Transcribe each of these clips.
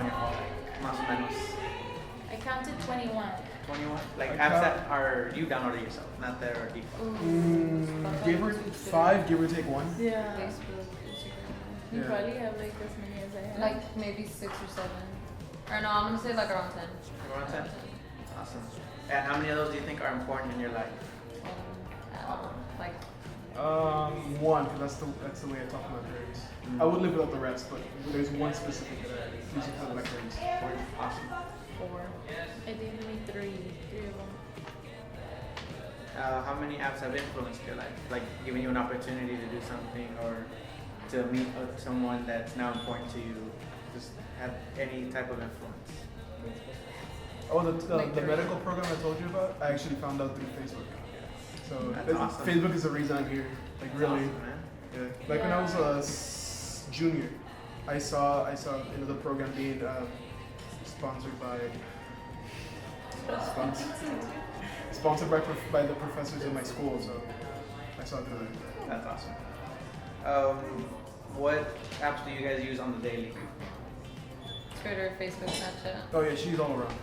on your phone? Más o menos. I counted 21. 21? Like apps that are you downloaded yourself, not that are default. Give or 5, give or take 1. Yeah. Facebook, Instagram. You probably have like as many as I have. Like maybe 6 or 7. Or no, I'm gonna say like around 10. Around 10? Awesome. And how many of those do you think are important in your life? I don't know, like 1, because that's the way I talk to my parents. I would live without the rest, but there's one specific that I use to talk to my parents. Awesome. 4. I think only 3 of them. How many apps have influenced your life? Like giving you an opportunity to do something or to meet someone that's now important to you? Just have any type of influence. Oh, the medical program I told you about, I actually found out through Facebook. So That's awesome. Facebook is the reason I'm here. Like really. Awesome, man. Yeah. Like when I was a junior, I saw the program being sponsored by by the professors in my school. So I saw it through there. That's awesome. What apps do you guys use on the daily? Twitter, Facebook, Snapchat. Oh yeah, she's all around.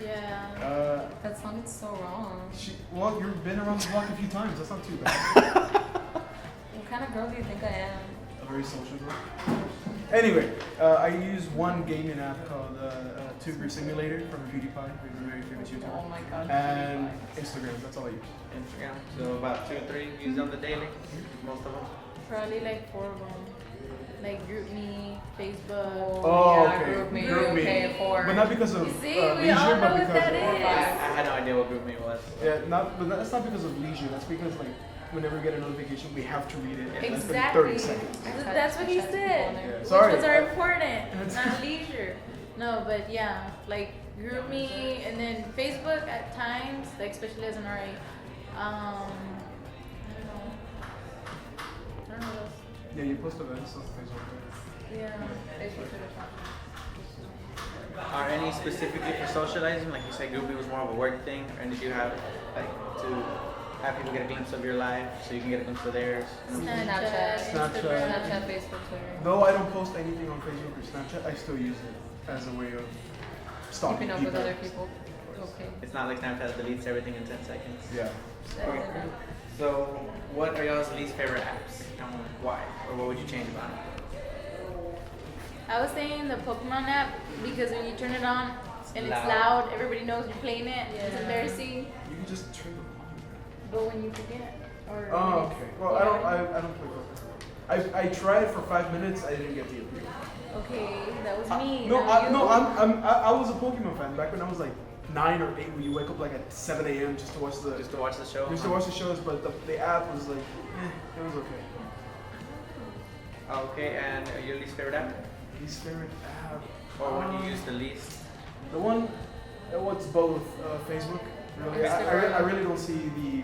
Yeah. That sounded so wrong. Well, you've been around the block a few times. That's not too bad. What kind of girl do you think I am? A very social girl. Anyway, I use one gaming app called Tuber Simulator from PewDiePie, who's a very famous YouTuber. Oh my god. And Instagram. That's all I use. Instagram. So about 2 or 3 used on the daily. Most of them. Probably like 4 of them. Like GroupMe, Facebook. Oh, yeah, okay. GroupMe. GroupMe. Okay, 4. But not because of You see, we all leisure, know but what because that of is. I had no idea what GroupMe was. yeah, but that's not because of leisure. That's because like whenever we get a notification, we have to read it in less than 30 Exactly. seconds. That's what he said. Yeah, Which sorry. ones are important, not leisure. No, but yeah, like GroupMe and then Facebook at times, like especially as an RA. I don't know what else. Yeah, you post events on Facebook. Yeah. Facebook, Twitter, Are any specifically for socializing? Like you said, GroupMe was more of a work thing, or did you have like to have people get a glimpse of your life so you can get a glimpse of theirs? Snapchat, Snapchat. Instagram. Facebook, Twitter. Though I don't post anything on Facebook or Snapchat, I still use it as a way of stalking Keeping up people. with other people. Okay. It's not like Snapchat deletes everything in 10 seconds. Yeah. Okay. So, what are y'all's least favorite apps and why? Or what would you change about it? I was saying the Pokemon app because when you turn it on and it's Loud. loud, everybody knows you're playing it. It's Yeah. embarrassing. You can just turn the volume down. But when you forget, or Oh, okay. Well, I don't play Pokemon. I tried for 5 minutes. I didn't get the appeal. Okay, that was me. No, not you. I was a Pokemon fan back when I was like 9 or 8. When you wake up like at 7 a.m. just to watch the show? Just to watch the shows, but the app was like, it was okay. Okay, and your least favorite app? Least favorite app. Or one you use the least? The one, what's both Facebook. Really, I really don't see the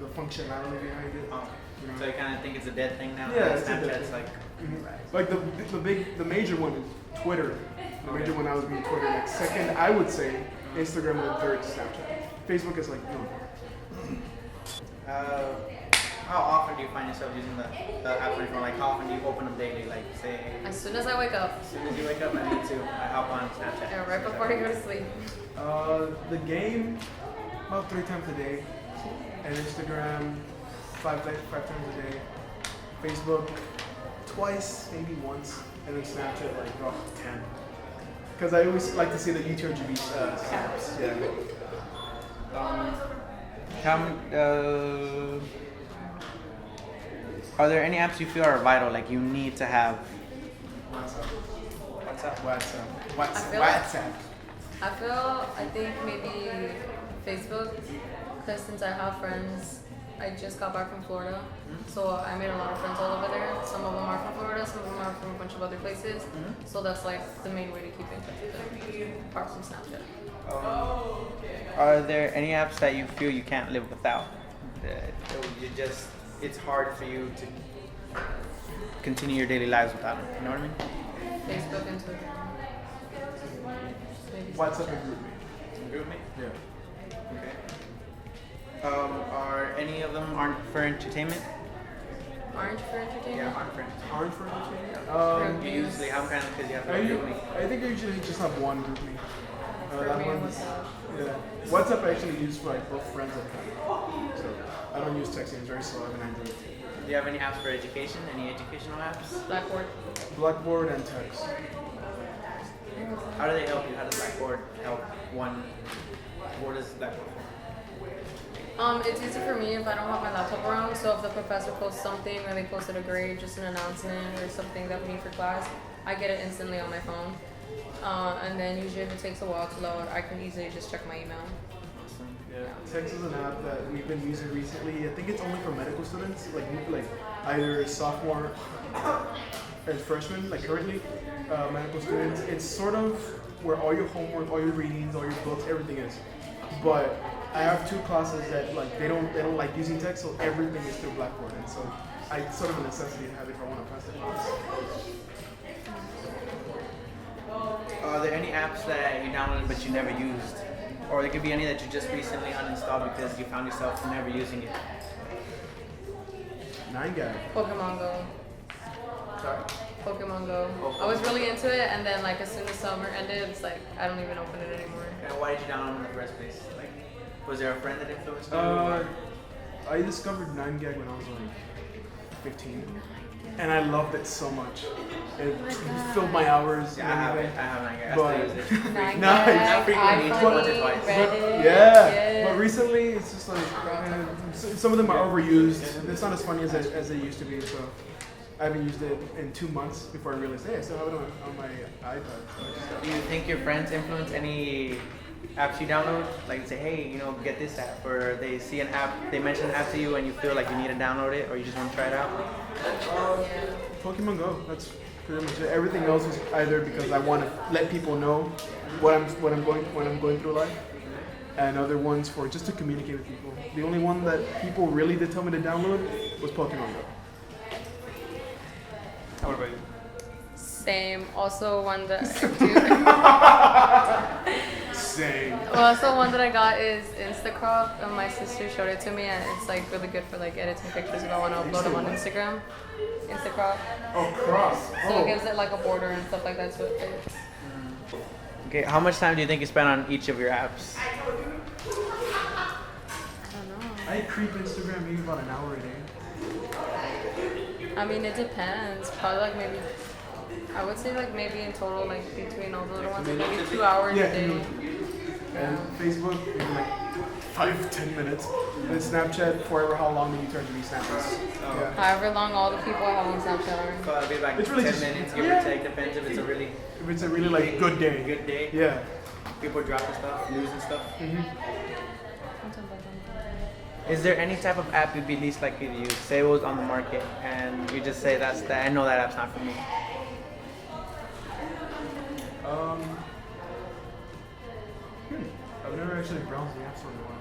the functionality behind it. Oh. You know? So you kind of think it's a dead thing now? Yeah, Like it's a dead Snapchat's thing. like, Like the major one is Twitter. The major one I was being Twitter. Like second, I would say Instagram, and third Snapchat. Facebook is like no. how often do you find yourself using the app on your phone? Like how often do you open them daily? Like say, As soon as I wake up. as soon as you wake up, I need to. I hop on Snapchat. And right before I go to sleep. The game about 3 times a day, and Instagram 5 times a day. Facebook twice, maybe once, and then Snapchat like 10. Because I always like to see the YouTube snaps. Yeah. Are there any apps you feel are vital, like you need to have? WhatsApp. I think maybe Facebook, because since I have friends, I just got back from Florida, so I made a lot of friends all over there. Some of them are from Florida, some of them are from a bunch of other places. So that's like the main way to keep in touch with them, apart from Snapchat. Are there any apps that you feel you can't live without? It's hard for you to continue your daily lives without them. You know what I mean? Facebook and Twitter. Maybe WhatsApp Snapchat. and GroupMe. GroupMe? Yeah. Okay. Are any of them aren't for entertainment? Orange for entertainment? Yeah, on friends. Orange for entertainment. You usually have kind of because you have I, to group me. I think I usually just have one group me. For That me, one's, yeah. WhatsApp I actually use for like both friends and family. So I don't use texting, it's very slow. I have an Android. Do you have any apps for education? Any educational apps? Blackboard. Blackboard and text. How do they help you? How does Blackboard help one? What does Blackboard? It's easy for me if I don't have my laptop around. So if the professor posts something or they posted a grade, just an announcement or something that we need for class, I get it instantly on my phone. And then usually if it takes a while to load, I can easily just check my email. Yeah. Text is an app that we've been using recently. I think it's only for medical students, like either sophomore and freshman, like currently medical students. It's sort of where all your homework, all your readings, all your books, everything is. But I have two classes that like they don't like using text, so everything is through Blackboard, and so it's sort of a necessity to have it if I want to pass the class. Are there any apps that you downloaded but you never used? Or there could be any that you just recently uninstalled because you found yourself never using it? 9gag. Pokemon Go. Sorry? Pokemon Go. I was really into it, and then like as soon as summer ended, it's like I don't even open it anymore. And why did you download it in the first place? Like, was there a friend that influenced you? I discovered 9gag when I was like 15, and I loved it so much. It filled my hours. Yeah, I have it. I have 9gag. I But- still use it. Nice. I frequently use it once or twice. Reddit, Yeah, yes. but recently it's just like some of them are overused. It's not as funny as they used to be. So I haven't used it in 2 months before I realized, hey, I still have it on my iPad. So Do you think your friends influence any apps you download? Like say, hey, get this app, or they see an app, they mention an app to you, and you feel like you need to download it, or you just want to try it out? Pokemon Go. That's pretty much it. Everything else is either because I want to let people know what I'm going through life, and other ones for just to communicate with people. The only one that people really did tell me to download was Pokemon Go. What about you? Same. Also one that Same. also one that I got is Instacrop, and my sister showed it to me, and it's like really good for like editing pictures if I want to upload them on Instagram. Instacrop. Oh, cross. So it gives it like a border and stuff like that, so it fits. Okay, how much time do you think you spend on each of your apps? I don't know. I creep Instagram maybe about an hour a day. I mean, it depends. Probably like maybe, I would say like maybe in total, like between all the little ones, like maybe 2 hours a day. And Facebook, maybe like 5-10 minutes. And Snapchat, forever how long did you turn to be Snapchat? Yeah. However long all the people I have on Snapchat are. So it'll be like It's really 10 just- minutes, give yeah. or take. Depends if it's a really If it's a really like good day. good day. Yeah. People dropping stuff, news and stuff. Mm-hmm. Is there any type of app you'd be least likely to use? Say it was on the market, and you just say that's that. I know that app's not for me. I've never actually browsed the app store in a while.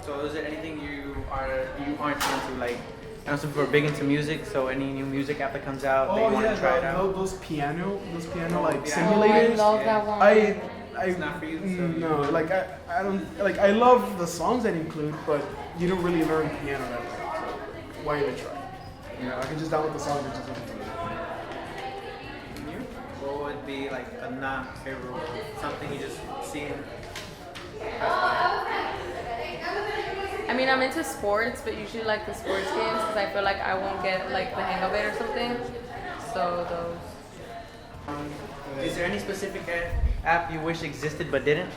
So is there anything you aren't into? Like, I know some people are big into music, so any new music app that comes out, they want to try it out. those piano like Yeah. Oh, I simulators. love Yeah. that one. It's not for you, so no, like I don't like I love the songs that include, but you don't really learn piano that way. So why even try? I can just download the song and just listen to it. You? What would be like a not favorable, something you just seen? I mean, I'm into sports, but usually like the sports games because I feel like I won't get like the hang of it or something. So those. Is there any specific app you wish existed but didn't?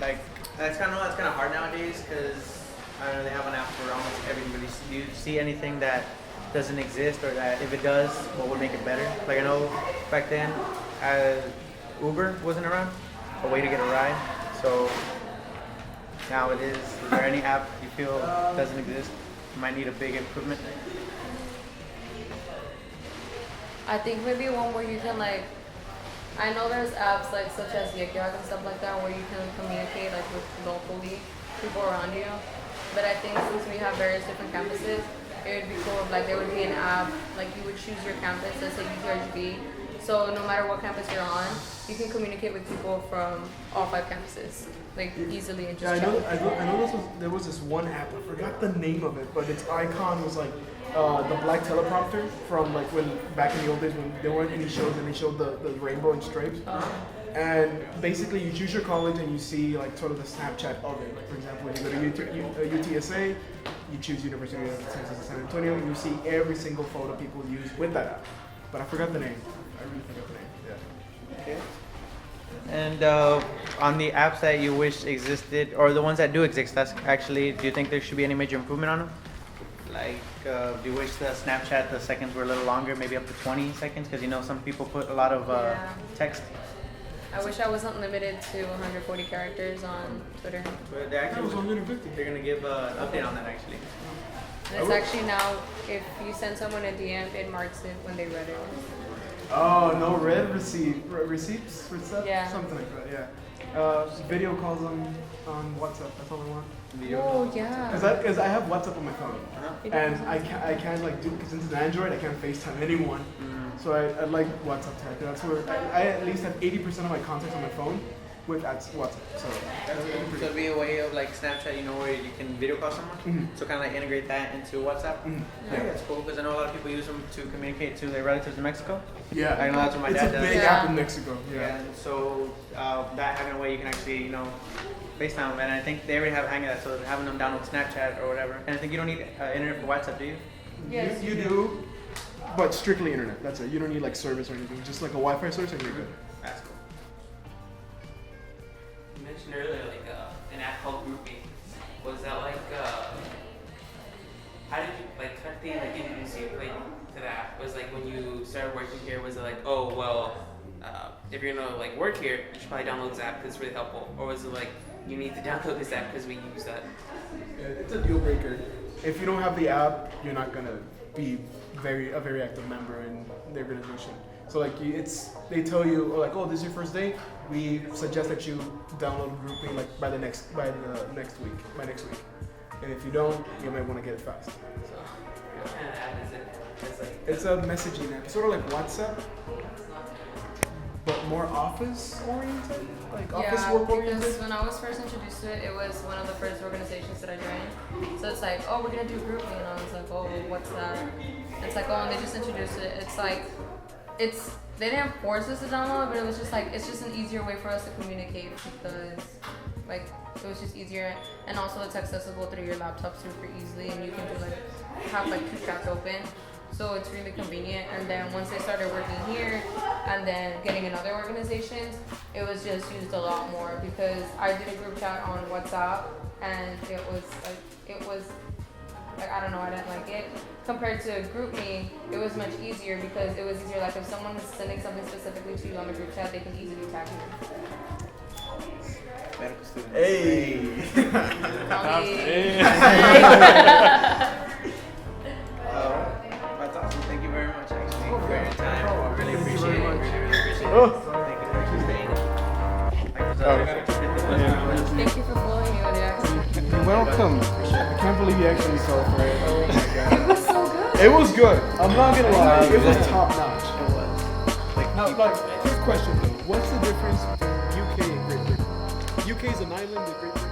Like, that's kind of hard nowadays because I don't know, they have an app for almost everybody. Do you see anything that doesn't exist, or that if it does, what would make it better? Like I know back then, Uber wasn't around, a way to get a ride. So now it is. Is there any app you feel doesn't exist, might need a big improvement? I think maybe one where you can like, I know there's apps like such as Yik Yak and stuff like that where you can communicate like with locally people around you. But I think since we have various different campuses, it would be cool if like there would be an app, like you would choose your campus, let's say UTRGB, So no matter what campus you're on, you can communicate with people from all 5 campuses, like easily and just Yeah, chat. I know there was this one app, I forgot the name of it, but its icon was like the black teleprompter from like when back in the old days when there weren't any shows and they showed the rainbow and stripes. And basically you choose your college and you see like sort of the Snapchat of it. Like for example, when you go to UTSA, you choose University of San Antonio and you see every single photo people use with that app. But I forgot the name. I really forgot the name. Yeah. Okay. And on the apps that you wish existed, or the ones that do exist, that's actually, do you think there should be any major improvement on them? Like, do you wish the Snapchat, the seconds were a little longer, maybe up to 20 seconds? Because you know some people put a lot of text. I wish I wasn't limited to 140 characters on Twitter. But they actually, was 150. they're going to give an update on that actually. And it's actually now, if you send someone a DM, it marks it when they read it. Oh, no red receipts for stuff? Yeah. Something like that, yeah. Video calls on WhatsApp, that's all I want. Oh, yeah. Because I have WhatsApp on my phone. You And don't- I can't like do, because since it's an Android, I can't FaceTime anyone. So I like WhatsApp tech. That's where I at least have 80% of my contacts on my phone with WhatsApp. So So it'd be a way of like Snapchat, you know, where you can video call someone. So kind of like integrate that into WhatsApp. I think that's cool because I know a lot of people use them to communicate to their relatives in Mexico. yeah, I know that's what my it's dad a does. big Yeah. app in Mexico. Yeah. And so that having a way you can actually, you know, FaceTime. And I think they already have hang of that, so having them download Snapchat or whatever. And I think you don't need internet for WhatsApp, do you? Yes, you do, but strictly internet. That's it. You don't need like service or anything. Just like a Wi-Fi source and you're good. That's cool. You mentioned earlier, like an app called Groupie. Was that like, how did they like introduce you like to that? Was like when you started working here, was it like, oh well, if you're gonna like work here, you should probably download this app because it's really helpful, or was it like you need to download this app because we use that? Yeah, it's a deal breaker. If you don't have the app, you're not gonna be a very active member in the organization. So like they tell you like, oh, this is your first day. We suggest that you download Groupie like by next week. And if you don't, you might want to get it fast. So, What kind of app is it? It's like it's a messaging app, sort of like WhatsApp, but more office oriented, like office Yeah, work because oriented. when I was first introduced to it, it was one of the first organizations that I joined. So it's like, oh, we're gonna do GroupMe, and I was like, oh, what's that? It's like, oh, and they just introduced it. It's like, they didn't force us to download, but it was just like, it's just an easier way for us to communicate because, like, it was just easier, and also it's accessible through your laptop super easily, and you can do like have like 2 tabs open. So it's really convenient. And then once I started working here and then getting in other organizations, it was just used a lot more because I did a group chat on WhatsApp and it was like I don't know, I didn't like it. Compared to GroupMe, it was much easier because it was easier. Like if someone was sending something specifically to you on the group chat, they can easily tag you. Medical student. Hey. That's awesome. Thank you very much, actually, for your time. I really Thank you appreciate very it. much. Really appreciate it. Oh. Thank you for actually staying. Thank you for following me with the accent. You're welcome. I can't believe you actually fell for it. Oh my god. It was so good. It was good. I'm not gonna lie. It was top notch. It was. Now, like, quick question though. What's the difference between UK and Great Britain? UK is an island, and Great Britain